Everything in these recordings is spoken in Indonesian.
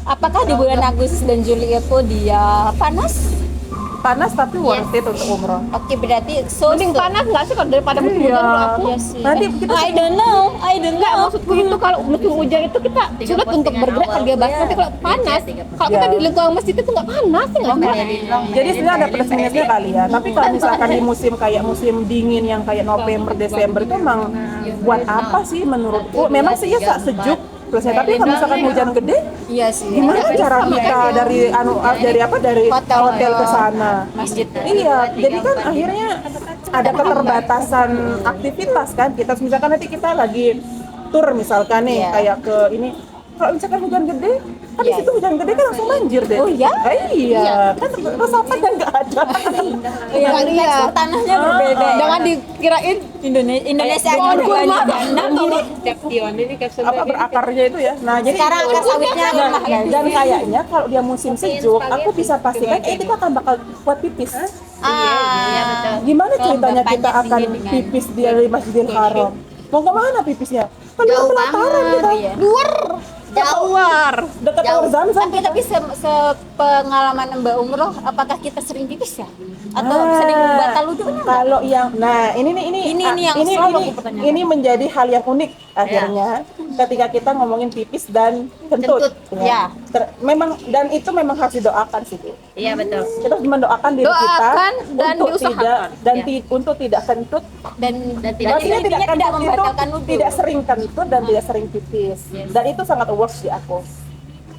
Apakah di bulan Agustus dan Juli itu dia Panas tapi worth it untuk umroh. Oke, berarti Mending panas nggak sih kalau daripada musim hujan menurut aku? Iya sih. Nanti kita I don't know. Enggak, maksudku itu kalau musim hujan itu kita sulit untuk bergerak kerja basah. Tapi kalau panas, kalau kita di lingkungan masjid itu nggak panas ya nggak sih? jadi sebenarnya ada plus minusnya kali ya. Tapi kalau misalkan di musim kayak musim dingin yang kayak November, Desember itu emang buat apa sih menurutku? Memang sih ya sejuk plusnya. Tapi kalau misalkan hujan gede, Iya sih. gimana cara kita dari hotel ke sana? Masjid. Iya, jadi kan akhirnya ada keterbatasan aktivitas kan. Kita misalkan nanti kita lagi tur misalkan nih Iya. kayak ke ini. Kalau misalkan hujan gede, kan di situ hujan gede kan langsung banjir deh. Oh iya? Iya, kan resapannya nggak ada. Iya, Iya. tekstur tanahnya berbeda. Jangan dikirain Indonesia aja Pohon kurma. Apa berakarnya itu ya. Nah, jadi Sekarang akar sawitnya dan, lemah ya. dan kayaknya kalau dia musim sejuk, aku bisa pastikan kita akan bakal buat pipis. Iya, betul. Gimana ceritanya Bapaknya kita akan sendiri dengan- pipis di Masjidil Haram? Mau kemana pipisnya? Kan Jauh pelataran banget, kita. iya. jauh. Dekat Jauh. air Zam-Zam. Tapi sepengalaman Mbak umroh, apakah kita sering pipis ya? Atau sering batal wudhunya? Kalau yang ini Ini yang selalu aku pertanyakan. ini menjadi hal yang unik akhirnya ketika kita ngomongin pipis dan kentut. ya. Memang dan itu memang harus didoakan sih. Bu. Iya, betul. Kita harus mendoakan diri kita Doakan dan untuk diusahakan. untuk tidak kentut. Dan tidak Artinya tidak membatalkan itu wudhu. tidak sering kentut dan tidak sering pipis. Dan itu sangat works di aku.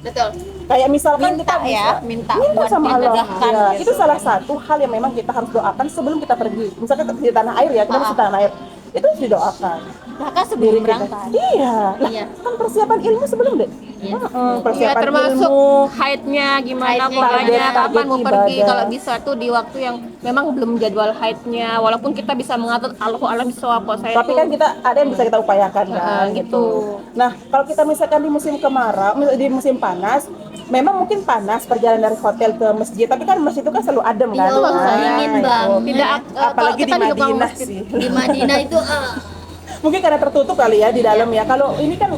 Betul. Kayak misalkan Minta kita ya, bisa minta minta buat sama Allah. dimudahkan Ya, gitu. itu salah satu hal yang memang kita harus doakan sebelum kita pergi. Misalkan di tanah air ya, kita masih tanah air. Itu harus didoakan. Bahkan sebelum Kita. berangkat. Iya. Lah, Iya. kan persiapan ilmu sebelum deh. Iya. Ya, Persiapan termasuk ilmu. haidnya gimana Haidnya, polanya, target kapan mau pergi, ibadah. kalau bisa tuh di waktu yang memang belum jadwal haidnya, walaupun kita bisa mengatur Allahu a'lam bishawab saya Tapi kan kita ada yang bisa kita upayakan kan gitu. Nah, kalau kita misalkan di musim kemarau, di musim panas, memang mungkin panas perjalanan dari hotel ke masjid, tapi kan masjid itu kan selalu adem kan. Iya, Nah, dingin itu. banget. Tidak Apalagi di kita juga mau Madinah masjid. sih. Di Madinah itu Mungkin karena tertutup kali ya di dalam ya. Kalau ini kan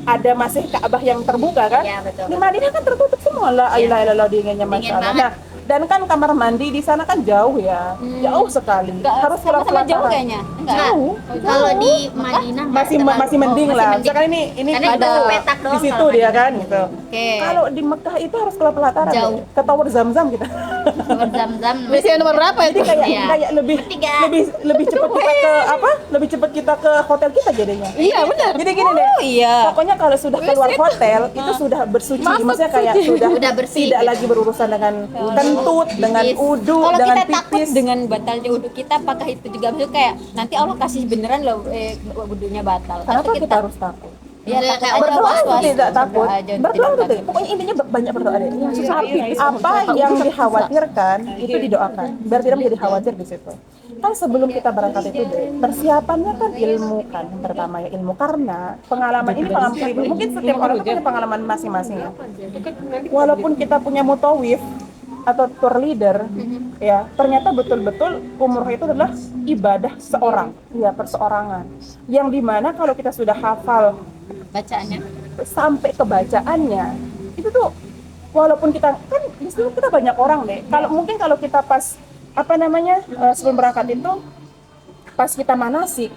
ada masih Ka'bah yang terbuka kan. Iya, betul. Di Madinah kan tertutup semua lah. Iya. Ilaha illallah dinginnya Dingin masalah. banget. Nah, dan kan kamar mandi di sana kan jauh ya. Jauh sekali. Harus pulang sama jauh kayaknya. Enggak. Jauh. Kalau di Madinah Masih mending lah. mending. Misalkan ini Karena ada itu petak di doang situ kalau dia Madinah. kan gitu. Oke. Kalau di Mekah itu harus ke pelataran. Jauh. deh. Ke Tower Zam-Zam kita. Zam-zam. Misi nomor berapa itu? Kayak Iya. kayak lebih Bertiga. lebih cepat kita ke apa? Lebih cepat kita ke hotel kita jadinya. Iya benar. Jadi gini deh. Oh iya. Pokoknya kalau sudah keluar hotel itu sudah bersuci, maksudnya kayak Udah bersih tidak gitu. lagi berurusan dengan kentut, dengan udu, Kalau dengan kita takut pipis. dengan batalnya wudhu kita, apakah itu juga maksudnya kayak nanti Allah kasih beneran loh wudhunya batal? Kenapa Atau kita harus takut? Ya, Enggak, takut aja, berdoa Berdoa itu was-was. tidak takut. Berdoa aja, Berdoa tidak itu takut. tidak. Pokoknya intinya banyak berdoa deh. Tapi apa yang dikhawatirkan itu didoakan. Biar tidak menjadi khawatir di situ. Kan sebelum kita berangkat itu deh, persiapannya kan ilmu kan. Yang pertama ya ilmu karena pengalaman ini pengalaman pribadi. Mungkin setiap orang itu punya pengalaman masing-masing ya. Walaupun kita punya mutawif atau tour leader, ya ternyata betul-betul umroh itu adalah ibadah seorang, ya perseorangan. Yang dimana kalau kita sudah hafal Bacaannya. sampai ke bacaannya itu tuh walaupun kita kan di situ kita banyak orang deh. Kalau mungkin kalau kita pas sebelum berangkat itu pas kita manasik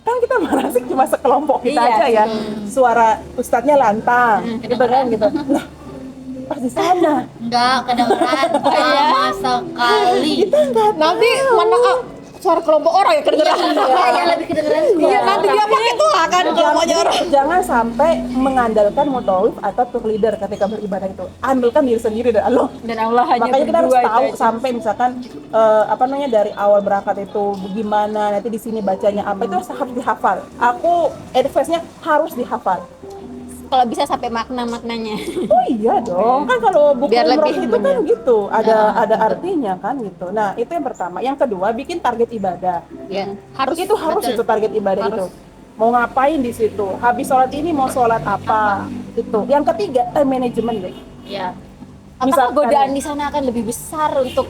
kan kita manasik cuma sekelompok kita Iya. aja ya. Suara ustadznya lantang gitu kan gitu. Nah, pas di sana Enggak, kedengeran sama sekali. kita nggak Nanti mana suara kelompok orang ya kedengeran. Ya lebih kedengeran. Iya, nanti dia pakai tuh akan kelompoknya orang. jangan sampai mengandalkan mutawif atau tour leader ketika beribadah itu. Andalkan diri sendiri dan Allah. Dan Allah hanya Makanya kita harus berdua tahu itu aja. sampai misalkan dari awal berangkat itu gimana, nanti di sini bacanya apa itu harus dihafal. Aku advice-nya harus dihafal. Kalau bisa sampai makna-maknanya. Oh iya dong, kan kalau buku Biar umroh lebih itu kan bener. gitu, ada artinya kan gitu. Nah itu yang pertama. Yang kedua bikin target ibadah. Ya. Harus itu target ibadah itu. Mau ngapain di situ? Habis sholat ini mau sholat apa? Itu. Yang ketiga time management deh. Ya. Apakah Misalkan- godaan di sana akan lebih besar untuk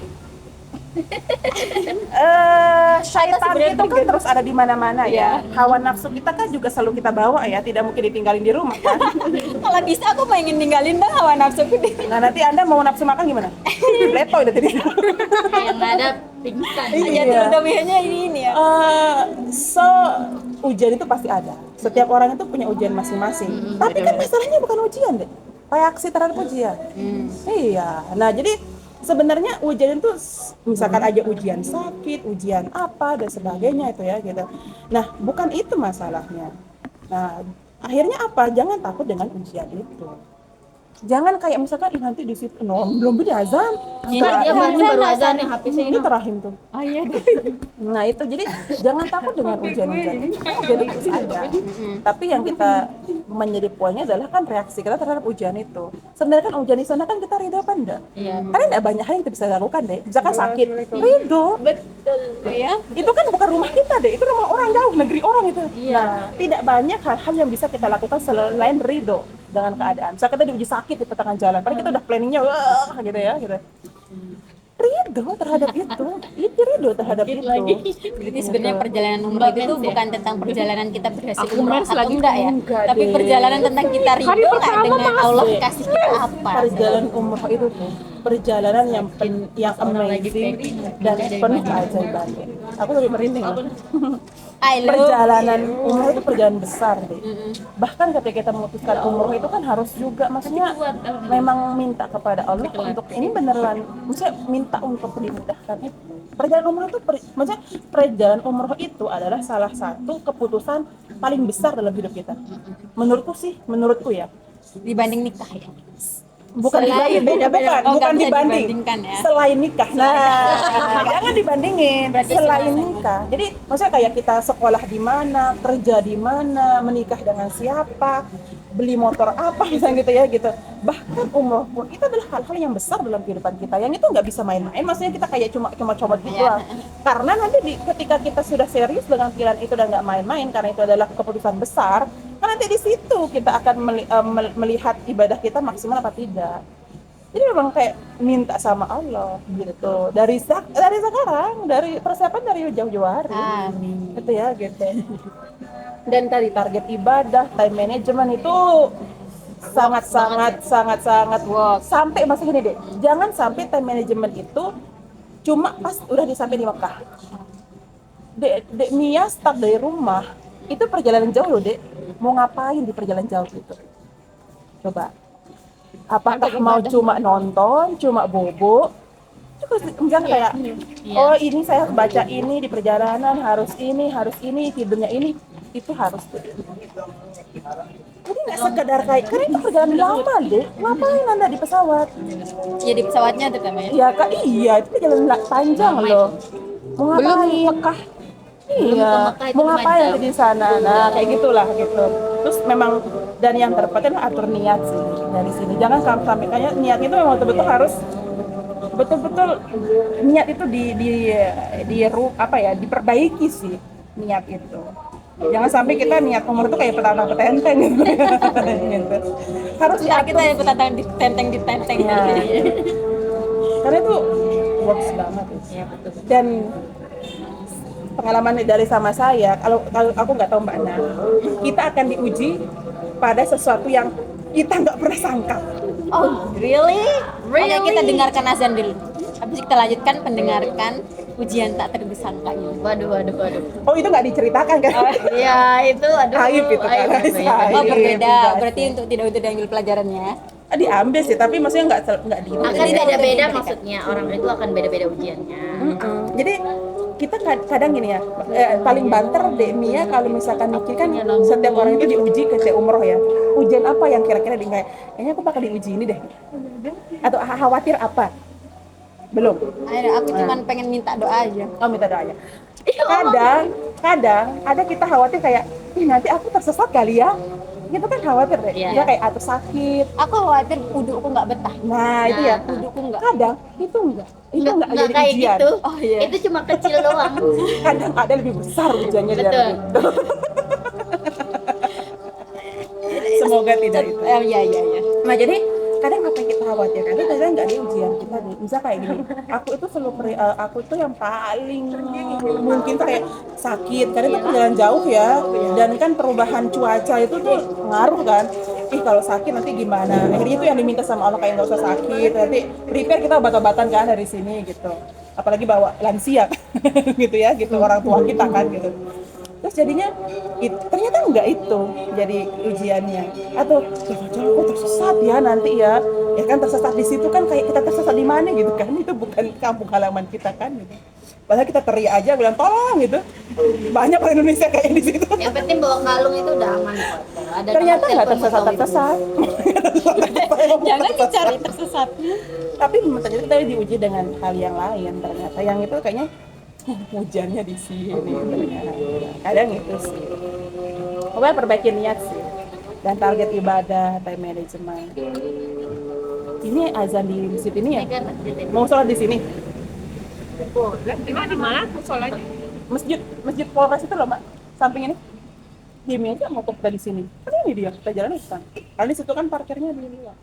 Syaitan itu kan terus ada di mana-mana ya. Hawa nafsu kita kan juga selalu kita bawa ya, tidak mungkin ditinggalin di rumah kan. Kalau bisa aku pengen ninggalin bang hawa nafsuku deh. Nah nanti Anda mau nafsu makan gimana? Letoy udah tadi. Yang ada pingsan. Jadi udah ini ya. So ujian itu pasti ada. Setiap orang itu punya ujian masing-masing. Tapi kan masalahnya bukan ujian deh, reaksi terhadap ujian. Iya. Nah jadi sebenarnya ujian itu misalkan aja ujian sakit, ujian apa dan sebagainya itu ya gitu. Nah bukan itu masalahnya. Nah akhirnya apa? Jangan takut dengan ujian itu. Jangan kayak misalkan nanti di situ belum azan. Ini dia baru azan yang HP saya Ini terahim tuh. Oh iya deh. Nah itu jadi jangan takut dengan ujian-ujian. Jadi itu ada. Tapi yang kita menjadi poinnya adalah kan reaksi kita terhadap ujian itu. Sebenarnya kan ujian di sana kan kita ridho apa enggak? Iya. Karena enggak banyak hal yang kita bisa lakukan deh. Misalkan sakit, ridho. Betul ya. Itu kan bukan rumah kita deh, itu rumah orang jauh, negeri orang itu. Iya. Nah, tidak banyak hal-hal yang bisa kita lakukan selain ridho dengan keadaan. Misalkan kita diuji sakit di pertengahan jalan, padahal kita udah planningnya, wah gitu ya, gitu. Ridho terhadap itu ridho terhadap itu. Jadi sebenarnya perjalanan umroh itu bukan tentang perjalanan kita berhasil Aku umroh mens atau lagi. enggak ya, Enggak tapi deh. perjalanan tentang kita ridho Hari nggak pertama, dengan Mas. Allah kasih kita apa. Perjalanan umroh itu tuh perjalanan yang amazing dan penuh keajaiban. Aku lebih merinding loh. I love Perjalanan umroh itu perjalanan besar deh. Bahkan ketika kita memutuskan umroh itu kan harus juga maksudnya memang minta kepada Allah untuk ini beneran, maksudnya minta untuk dimudahkan itu. Perjalanan umroh itu maksudnya perjalanan umroh itu adalah salah satu keputusan paling besar dalam hidup kita. Menurutku ya. dibanding nikah ya. Bukan Selain- dibanding, beda-beda. Oh, nggak bisa dibanding. dibandingkan ya. Selain nikah. Nah, jangan dibandingin. Selain nikah. Jadi maksudnya kayak kita sekolah di mana, kerja di mana, menikah dengan siapa, beli motor apa misalnya gitu ya gitu. Bahkan umroh pun itu adalah hal-hal yang besar dalam kehidupan kita. Yang itu nggak bisa main-main. Maksudnya kita kayak cuma coba gitu doang. Karena nanti ketika kita sudah serius dengan pilihan itu dan nggak main-main, karena itu adalah keputusan besar, kan nanti di situ kita akan melihat ibadah kita maksimal apa tidak. Jadi memang kayak minta sama Allah gitu. Dari sekarang, dari persiapan dari jauh-jauh hari. Amin. Gitu ya gitu. Dan tadi target ibadah, time management itu sangat wow. Sampai masih gini deh. Jangan sampai time management itu cuma pas udah sampai di Mekah. Dek Mia start dari rumah itu perjalanan jauh loh dek. Mau ngapain di perjalanan jauh itu? Coba. Apakah mau cuma nonton, cuma bobo? Misalnya kayak, oh ini saya harus baca ini di perjalanan, harus ini, tidurnya ini, itu harus. Jadi nggak sekedar kayak, karena itu perjalanan lama deh. Ngapain anda di pesawat? Ya di pesawatnya terutama ya. Iya kak, iya itu perjalanan panjang loh. Mau ngapain? Mekah. Iya, mau ngapain nanti di sana? Nah, kayak gitulah gitu. Terus memang dan yang terpenting atur niat sih dari sini. Jangan sampai kayak niat itu memang betul-betul harus betul-betul niat itu diperbaiki sih niat itu. Jangan sampai kita niat umur itu kayak petantang-petenteng gitu. Gitu. Harus Ya, kita yang petantang ditenteng Ya. Karena itu works banget ya. Dan pengalaman dari sama saya, kalau aku nggak tahu Mbak Ana, kita akan diuji pada sesuatu yang kita nggak pernah sangka. Oh, really? Oke, kita dengarkan azan dulu. Habis kita lanjutkan pendengarkan ujian tak tergesangkanya. Waduh. Oh itu nggak diceritakan kan? Iya, itu aduh. Aib itu kan. Aib. Oh, berbeda. Enggak. Berarti untuk tidak diambil pelajarannya. Diambil sih, tapi maksudnya nggak di. Akan beda-beda maksudnya, orang itu akan beda-beda ujiannya. Jadi kita kadang gini ya, paling banter deh Mia kalau misalkan mikir kan setiap orang itu diuji ketika umroh ya. Ujian apa yang kira-kira kayaknya aku bakal diuji ini deh. Atau khawatir apa? Belum. Aku cuma pengen minta doa aja. Oh minta doanya. Kadang ada kita khawatir kayak, ih nanti aku tersesat kali ya. Gitu kan khawatir deh. Iya. Ya kayak atau sakit. Aku khawatir wudhuku nggak betah. Nah, itu ya. Wudhuku nggak. Kadang itu enggak. Itu enggak jadi kayak ujian. gitu. Oh, iya. Itu cuma kecil doang. Kadang ada lebih besar ujiannya dari Betul. itu. Semoga tidak itu. Iya. Nah, jadi kadang apa yang kita khawatirkan itu kadang nggak ada ujian kita nih. Misal kayak gini, aku tuh yang paling mungkin tuh kayak sakit karena itu perjalanan jauh ya, dan kan perubahan cuaca itu tuh ngaruh kan. Kalau sakit nanti gimana, akhirnya itu yang diminta sama Allah kayak nggak usah sakit, nanti prepare kita obat-obatan kan dari sini gitu, apalagi bawa lansia gitu ya, gitu orang tua kita kan gitu. Terus jadinya ternyata enggak itu jadi ujiannya, atau jangan kok tersesat ya nanti ya kan tersesat di situ kan kayak kita tersesat di mana gitu kan, itu bukan kampung halaman kita kan gitu. Padahal kita teriak aja bilang tolong gitu, banyak orang Indonesia kayak di situ. Yang penting bawa kalung itu udah aman kok. Ada Ternyata nomor nggak telepon tersesat. Jangan dicari tersesat. Tapi ternyata kita diuji dengan hal yang lain, ternyata yang itu kayaknya hujannya di sini ternyata. Kadang itu sih. Pokoknya perbaiki niat sih. Dan target ibadah, time management. Ini azan di masjid ini ya? Mau sholat di sini? Di mana soalnya? Masjid Polres itu loh, Mbak. Samping ini. Demi aja mau kita di sini. Kan ini dia, kita jalan di sana. Karena di situ kan parkirnya di luar.